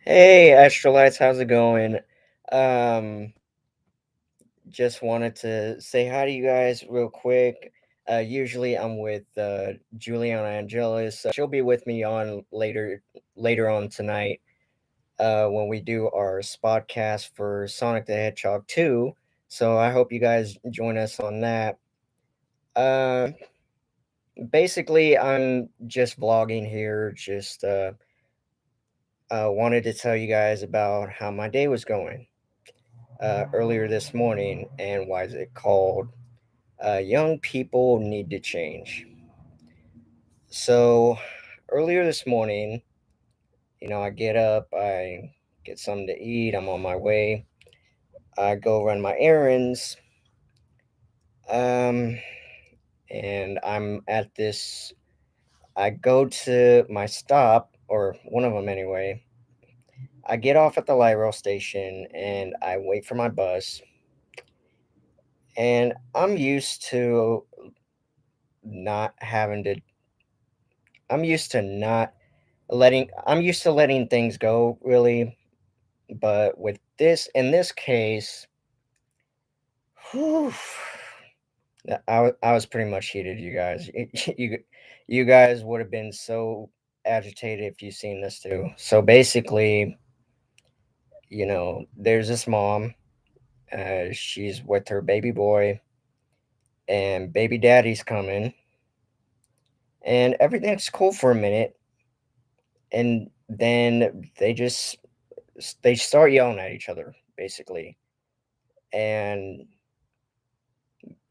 Hey, Astralites, how's it going? Um, just wanted to say hi to you guys real quick. Usually I'm with Juliana Angelis. She'll be with me on later on tonight when we do our spotcast for Sonic the Hedgehog 2. So I hope you guys join us on that. Uh, Basically, I'm just vlogging here. Just wanted to tell you guys about how my day was going earlier this morning, and why is it called Young People Need to Change. So, earlier this morning, I get up, I get something to eat, I'm on my way, I go run my errands, um, and I go to my stop, or one of them anyway. I get off at the light rail station and I wait for my bus. And not having to, I'm used to not I'm used to letting things go, really. But in this case, whew, I was pretty much heated, you guys. You guys would have been so agitated if you seen this too. So basically, there's this mom. She's with her baby boy, and baby daddy's coming, and everything's cool for a minute, and then they start yelling at each other, basically. And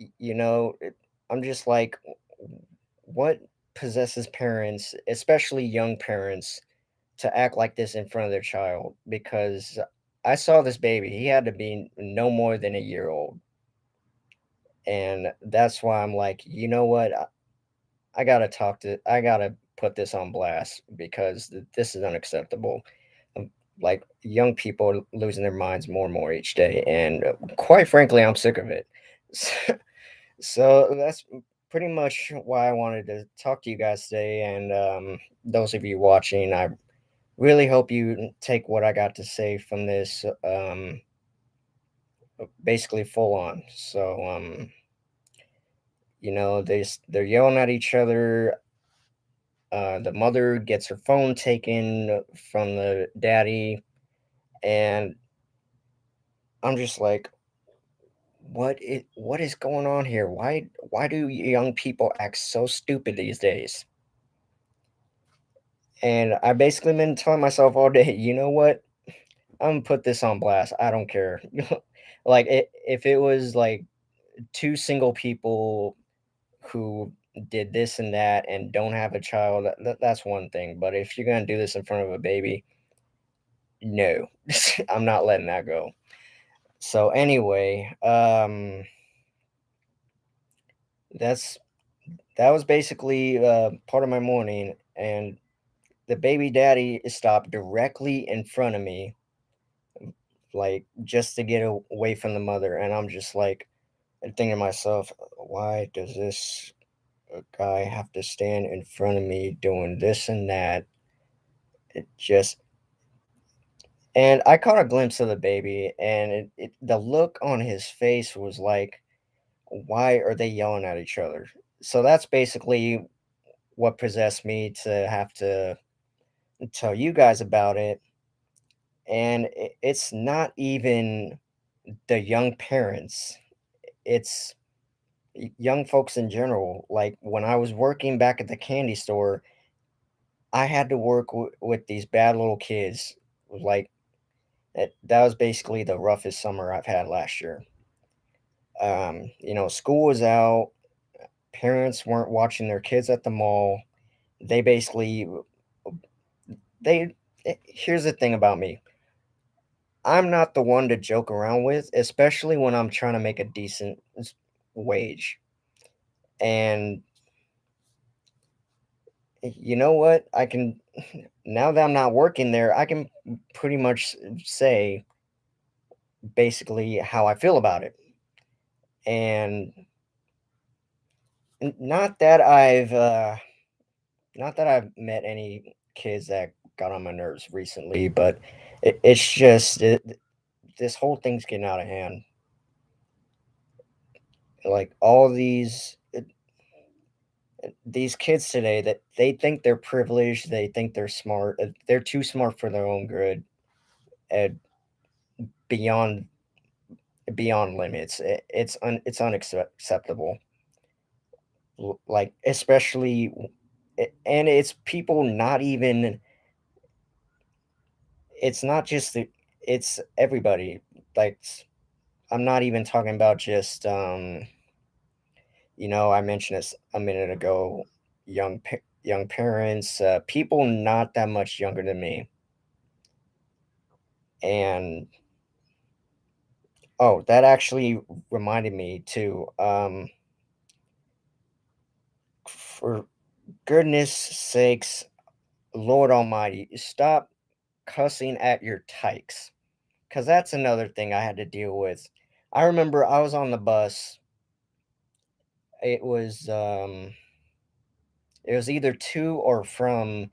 I'm just like, what possesses parents, especially young parents, to act like this in front of their child? Because I saw this baby, he had to be no more than a year old. And that's why I'm like, you know what? I gotta put this on blast, because this is unacceptable. Um, Like, young people are losing their minds more and more each day. And quite frankly, I'm sick of it. So that's pretty much why I wanted to talk to you guys today. And those of you watching, I really hope you take what I got to say from this basically full on. So, they're yelling at each other. The mother gets her phone taken from the daddy, and I'm just like, what is going on here? Why do young people act so stupid these days? And I basically been telling myself all day, you know what? I'm gonna put this on blast. I don't care. If it was like two single people who did this and that and don't have a child, that's one thing. But if you're gonna do this in front of a baby, no, I'm not letting that go. So anyway, that's that was basically part of my morning, and the baby daddy stopped directly in front of me, like, just to get away from the mother. And I'm just like, thinking to myself, why does this guy have to stand in front of me doing this and that? It just And I caught a glimpse of the baby, and the look on his face was like, why are they yelling at each other? So that's basically what possessed me to have to tell you guys about it. And it's not even the young parents, it's young folks in general. Like, when I was working back at the candy store, I had to work with these bad little kids. Like, that was basically the roughest summer I've had last year. School was out, parents weren't watching their kids at the mall. They basically they Here's the thing about me. I'm not the one to joke around with, especially when I'm trying to make a decent wage. And you know what? I can Now that I'm not working there, I can pretty much say basically how I feel about it. And not that I've met any kids that got on my nerves recently, but it's just this whole thing's getting out of hand. Like all these kids today that they think they're privileged, they think they're smart, they're too smart for their own good, and beyond beyond limits. It's unacceptable. Like especially, and it's people not even. It's not just it's everybody. Like I'm not even talking about just I mentioned this a minute ago. Young parents, people not that much younger than me, and oh, that actually reminded me too. For goodness sakes, Lord Almighty, stop cussing at your tykes, because that's another thing I had to deal with. I remember I was on the bus. It was it was either to or from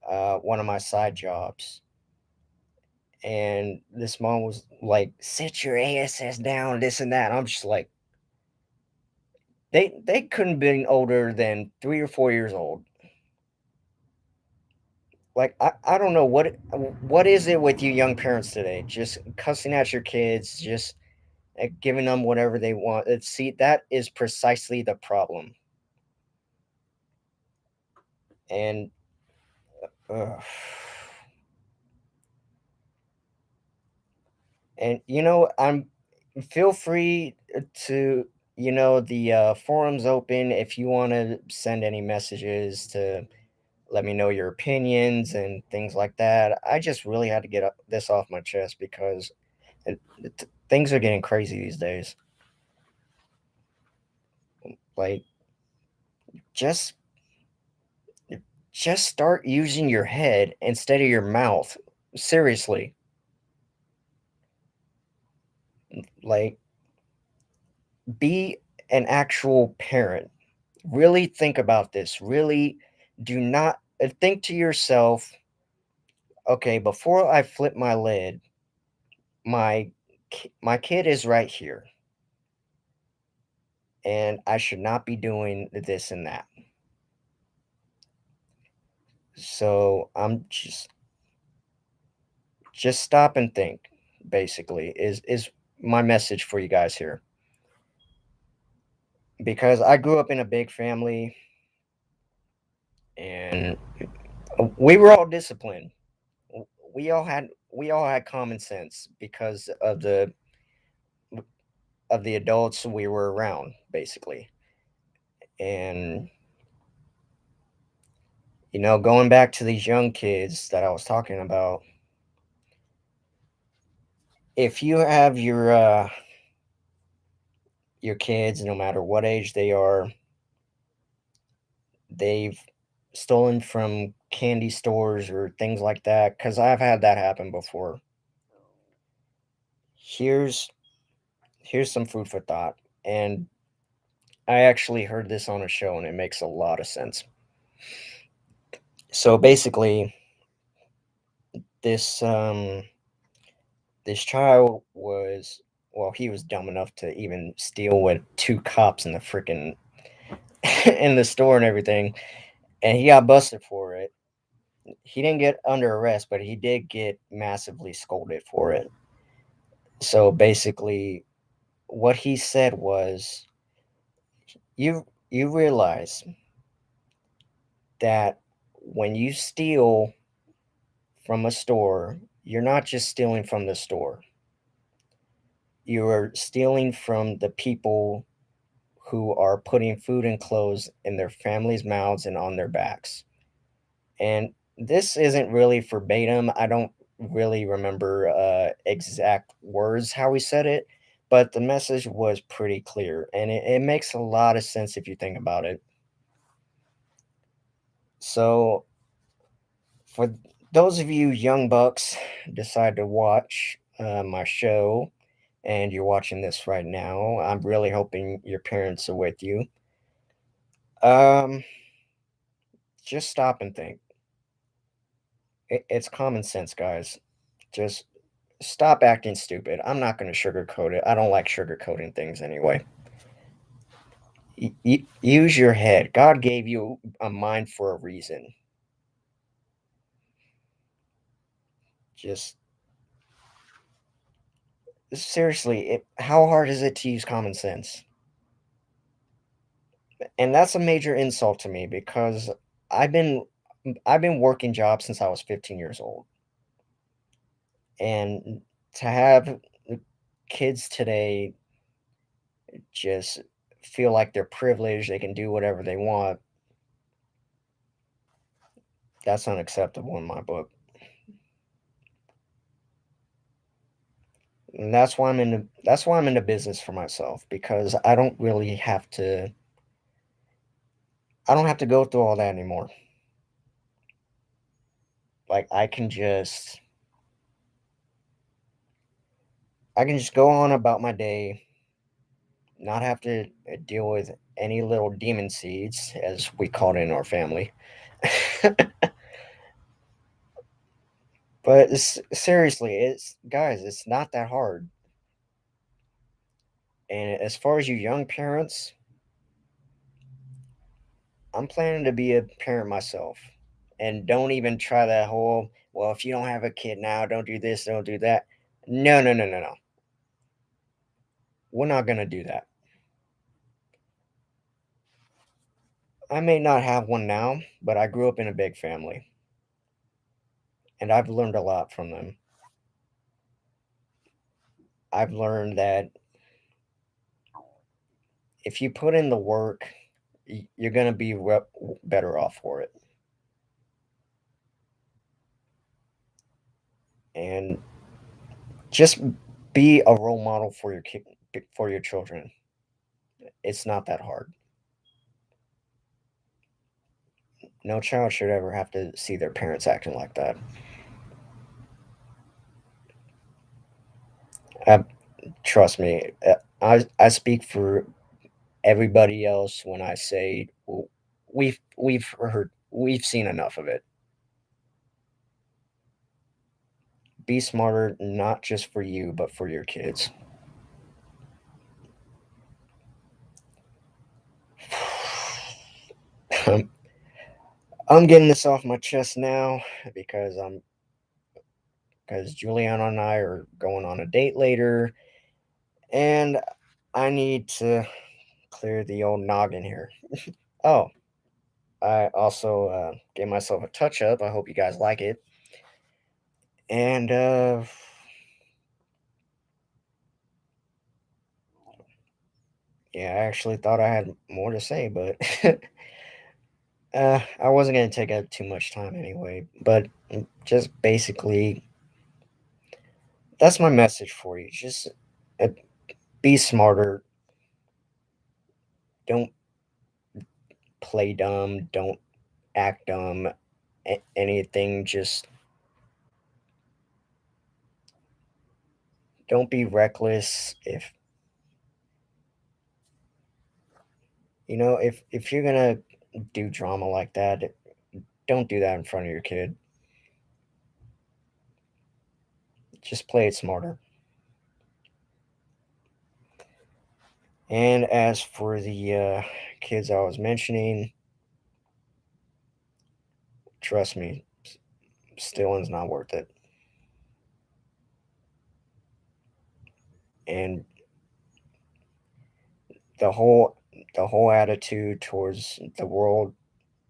one of my side jobs, and this mom was like, "Sit your ass down," this and that. I'm just like, they couldn't been older than 3 or 4 years old. Like I don't know what is it with you young parents today? Just cussing at your kids, just giving them whatever they want. See, that is precisely the problem. And uh, and I'm feel free to the forums open if you want to send any messages to let me know your opinions and things like that. I just really had to get this off my chest because things are getting crazy these days. Like just just start using your head instead of your mouth. Seriously. Like be an actual parent. Really think about this. Really do not think to yourself, okay, before I flip my lid, my my kid is right here and I should not be doing this and that. So I'm just stop and think, basically, is my message for you guys here. Because I grew up in a big family and we were all disciplined. We all had common sense because of the adults we were around, basically. And going back to these young kids that I was talking about, if you have your kids, no matter what age they are, they've stolen from candy stores or things like that, because I've had that happen before. Here's here's some food for thought, and I actually heard this on a show, and it makes a lot of sense. So basically, this this child was, well, he was dumb enough to even steal with two cops in the freaking in the store and everything, and he got busted for it. He didn't get under arrest, but he did get massively scolded for it. So basically, what he said was, you realize that when you steal from a store, you're not just stealing from the store. You are stealing from the people who are putting food and clothes in their families' mouths and on their backs. And this isn't really verbatim. I don't really remember exact words how he said it, but the message was pretty clear. And it makes a lot of sense if you think about it. So, for those of you young bucks decide to watch my show and you're watching this right now, I'm really hoping your parents are with you. Um, just stop and think. It's common sense, guys. Just stop acting stupid. I'm not going to sugarcoat it. I don't like sugarcoating things anyway. Use your head. God gave you a mind for a reason. Just seriously, how hard is it to use common sense? And that's a major insult to me because I've been I've been working jobs since I was 15 years old. And to have kids today just feel like they're privileged, they can do whatever they want, that's unacceptable in my book. And that's why I'm in the business for myself because I don't have to go through all that anymore. Like I can just go on about my day, not have to deal with any little demon seeds as we call it in our family. But seriously, it's guys, it's not that hard. And as far as you young parents, I'm planning to be a parent myself. And don't even try that whole, well, if you don't have a kid now, don't do this, don't do that. No, no, no, no, no. We're not going to do that. I may not have one now, but I grew up in a big family and I've learned a lot from them. I've learned that if you put in the work, you're going to be better off for it. And just be a role model for your kid, for your children. It's not that hard. No child should ever have to see their parents acting like that. Uh, Trust me, I speak for everybody else when I say we've seen enough of it. Be smarter, not just for you, but for your kids. I'm, I'm getting this off my chest now because Juliana and I are going on a date later, and I need to clear the old noggin here. Oh, I also gave myself a touch up. I hope you guys like it. And yeah, I actually thought I had more to say, but I wasn't going to take up too much time anyway. But just basically, that's my message for you. Just uh, be smarter. Don't play dumb. Don't act dumb. Anything. Just don't be reckless. If you're gonna do drama like that, don't do that in front of your kid. Just play it smarter. And as for the kids I was mentioning, trust me, stealing's not worth it. And the whole the whole attitude towards the world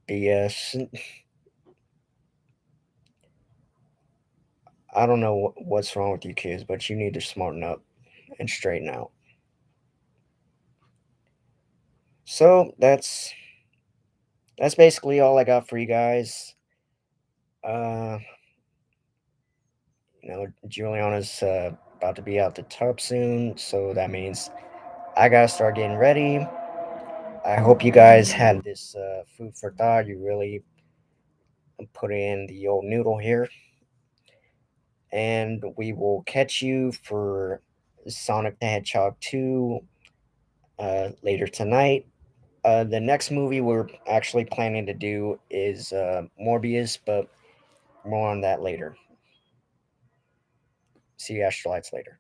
BS. I don't know what's wrong with you kids, but you need to smarten up and straighten out. So that's basically all I got for you guys. Uh, Juliana's about to be out the tub soon, so that means I gotta start getting ready. I hope you guys had this food for thought. You really put in the old noodle here, and we will catch you for Sonic the Hedgehog 2 later tonight. The next movie we're actually planning to do is Morbius, but More on that later. See you astralites later.